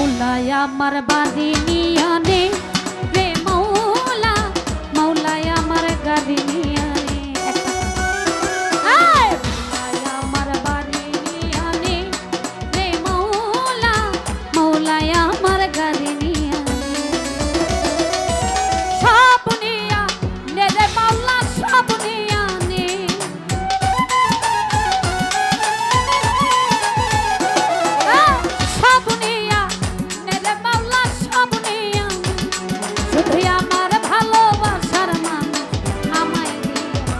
মাওলায় আমার বাড়ি নিয়ানে রে মাওলা, মাওলায় আমার গাড়ি নিয়ানে। মাওলায় আমার বাড়ি নিয়ানে রে মাওলা, মাওলায় আমার গাড়ি নিয়ানে। সব নিয়া নে রে মাওলা, সব নিয়া নে। সব নিয়া নে রে মাওলা, সব নিয়া নে। শুধু আমার ভালোবাসার মানুষ আমায় দিয়া,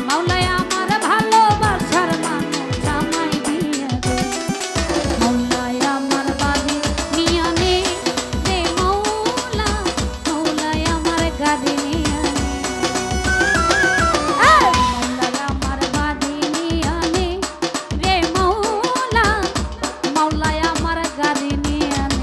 মাওলায় আমার ভালোবাসার মানুষ আমায় দিয়া দে। মাওলায় আমার বাড়ি নিয়া নে রে মাওলা, মাওলায় আমার গাড়ি নিয়া নে। মাওলায় আমার বাড়ি নিয়া নে রে মাওলা, মাওলায় আমার গাড়ি নিয়া নে।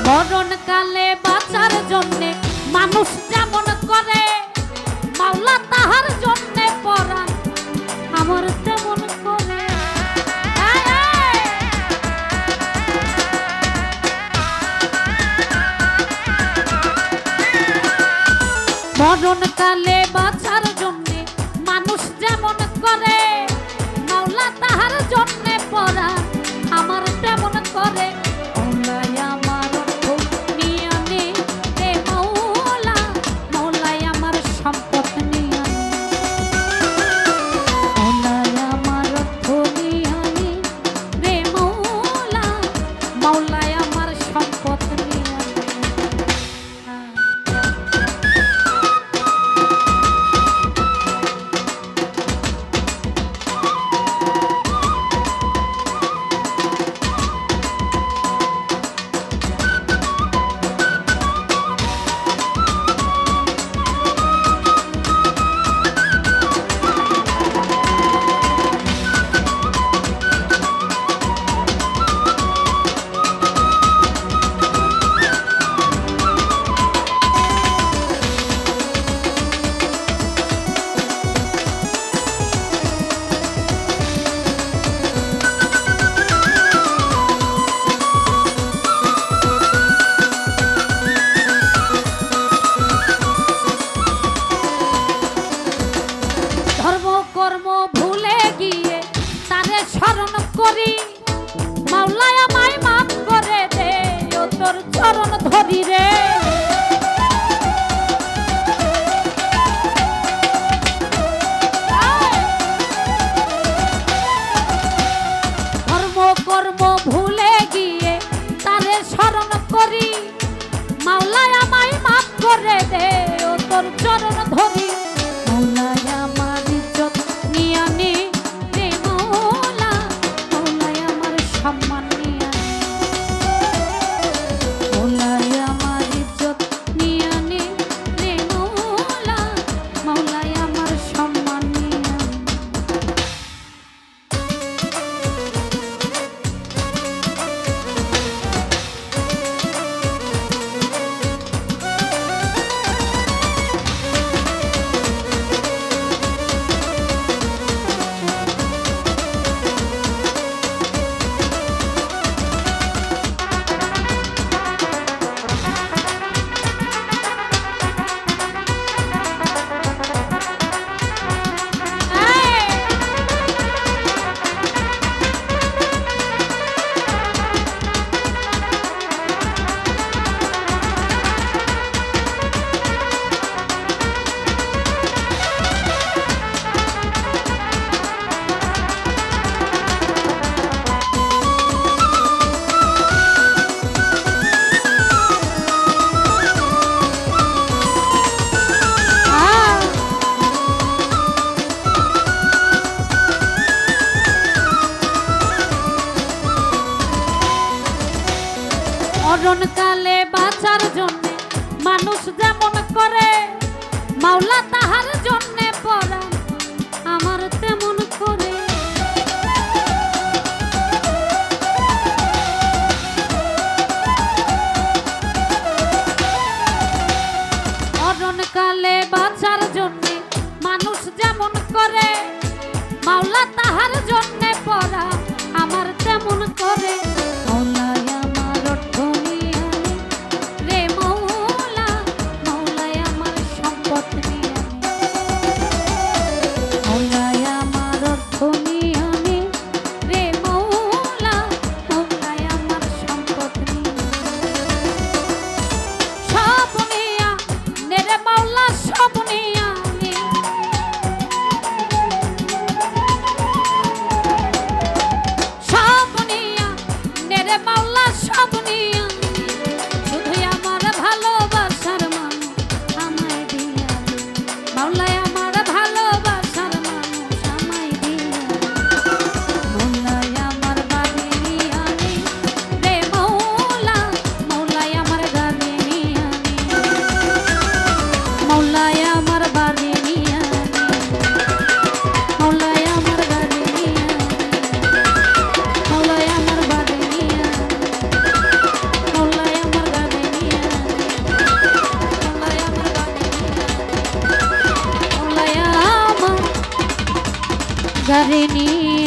মরণকালে বাঁচার জন্যে মানুষ যেমন করে, মাওলা তাহার জন্যে পরাণ আমার তেমন করে। মরণকালে বাঁচার জন্যে মানুষ যেমন করে, মাওলা তাহার জন্যে পরাণ আমার তেমন করে। মাওলায় আমার নিয়া নে রে মাওলা, মাওলায় আমার সম্পদ নিয়া নে। মাওলায় আমার নিয়া নে রে মাওলা, মাওলায় আমার সম্পদ নিয়া নে। কর্ম ভুলে গিয়ে তারে স্মরণ করি, মাওলায় আমায় মাফ করে দে, ও তোর চরণ ধরি রে। কর্ম ভুলে গিয়ে তারে স্মরণ করি, মাওলায় আমায় মাফ করে দে, ও তোর চরণ ধরি। মাওলায় আমার ইজ্জত নিয়া নে রে মাওলা, মাওলায় আমার সম্মান নিয়া নে। মাওলায় আমার মরণকালে বাঁচার জন্য মানুষ যেমন করে, মাওলা তাহার জন্যে পরাণ আমার তেমন করে। মরণকালে বাঁচার জন্যে মানুষ যেমন করে, মাওলা তাহার জন্যে পরাণ আমার তেমন করে। মাওলায় আমার অর্থ নিয়ে রে মাওলা, মাওলায় আমার সম্পদ নিয়ে, মাওলায় আমার অর্থ নিয়ে রে মাওলা, মাওলায় আমার সম্পদ নিয়ে, সব নিয়া রে মাওলা, সব নিয়া মাওলা, সব নিয়া শুধু আমার ভালোবাসার মানুষ আমায় দিয়া, মাওলায় আমার ভালোবাসার মানুষ আমায় দিয়া, মাওলায় আমার বাড়ি নিয়া রে মাওলা, মাওলায় আমার গাড়ি নিয়া, মাওলায় আমার বাড়ি নিয়া, মাওলায় আমার গাড়ি নিয়া, মাওলায় আমার বাড়ি নিয়া, মাওলায় আমার গাড়ি নিয়া, মাওলায় আমার গাড়ি নিয়া, মাওলায় আমার গাড়ি নিয়া।